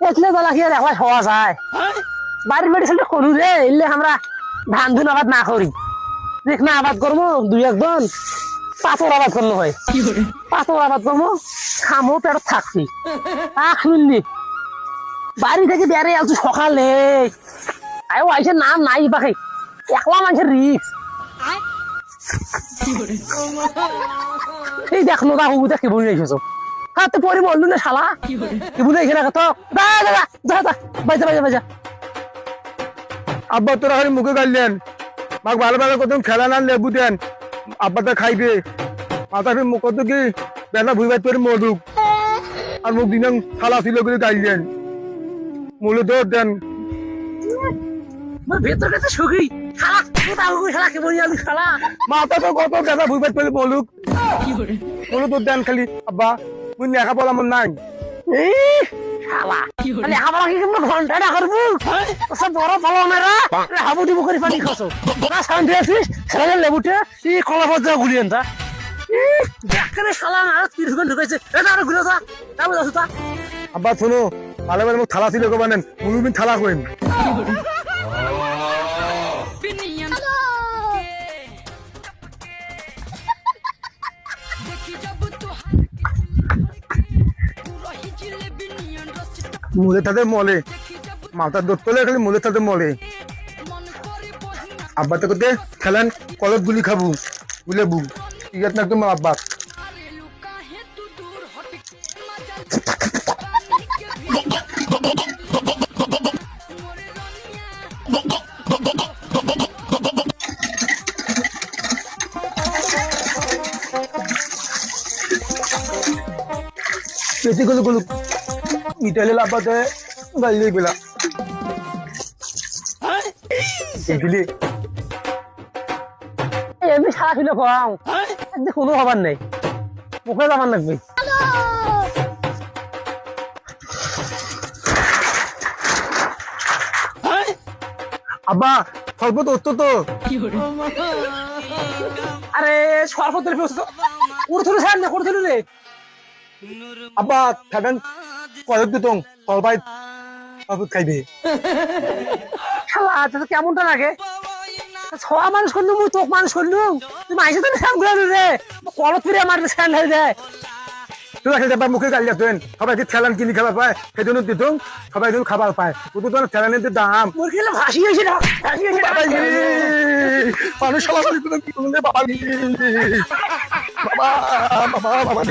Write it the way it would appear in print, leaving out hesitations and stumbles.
এতলে তো লাগিয়ে দেখলা হওয়া যায় বাড়ির মেডিসিনটা করু রে এলে আমরা ধান ধুন আবাদ না করি দেখ না আবাদ করবো দুই একজন পাথর আবাদ করলে হয় পাথর আবাদ করবো খামো পেট থাকছি শুনলি বাড়ি থেকে বেড়ে আসছি সকালে আয়ো আইসে নাম নাই পাখি একলা মানুষের রিক্স এই দেখলো দা হু দেখে বলে রেখেছো হাতে পরে বললু না শালা কি বলে এখানে তো বাজা বাজা বাজা আব্বা তোরা খালি মুখে গাইলেন মাকে ভালো ভালো কত খেলা না লেবু দেন আব্বাটা খাইবে মাথা মুখ কত কি বেলা ভুই ভাই তোর মরুক আর মুখ দিন খালা ছিল করে গাইলেন মূলে দৌড় দেন ভেতর কাছে সুখী শালা শালা কি বলি আমি শালা মাথা তো কত বেলা ভুই ভাই তোর মরুক মূলে দৌড় দেন খালি আব্বা মুই লেখা পড়া আমার নাই শালা তাহলে আমার কি কেমন ঘন্টাটা করবো সব বড় পালো মেরা হাবু দিব করে পানি খাসো না সাউন্ড দিয়েছিস শালা লেবুটে এই কলা পর্যা গুলিয়েন তা দেখরে শালা না 30 ঘন্টা ঢুকাইছে এটা আর ঘুরে যা যাবো যাস তা আব্বা শোনো ভালো ভালো মুখ থালা ছিল কো বানেন মুলুমিন থালা কইন মুলে তাদের মলে মাথার দোষ তোলে খালি মুলে তাদের মলে আব্বা তো করতে খেলেন কলত গুলি খাবো বুলেবু ঠিক আছে না তোমার আব্বা পেটি গুলো গুলো মিটাইলে লাভতে গাইলে বেলা এগুলি এমনি সারা ছিল খাও কোনো হবার নেই মুখে যাবার লাগবে আব্বা সর্বত উত্তর তো আরে সর্বত উড়থুলু সার না করথুলু রে আব্বা থাকেন কলেজ দিতং সবাই সর্বত খাইবে শালা তো কেমনটা লাগে ছয়া মানুষ করলু মুই তোক মানুষ করলু তুমি আইসে তো সাম ঘুরালু রে কলত ফিরে আমার স্ট্যান্ড হয়ে যায় তুই আসলে যাবার মুখে গালি আসবেন সবাইকে খেলান কিনি খাবার পায় সেজন্য দিতং সবাই কিন্তু খাবার পায় কিন্তু তোমার খেলানের যে দাম মোর খেলে ভাসি হয়েছে না ভাসি হয়েছে মানুষ সবাই বাবা বাবা বাবা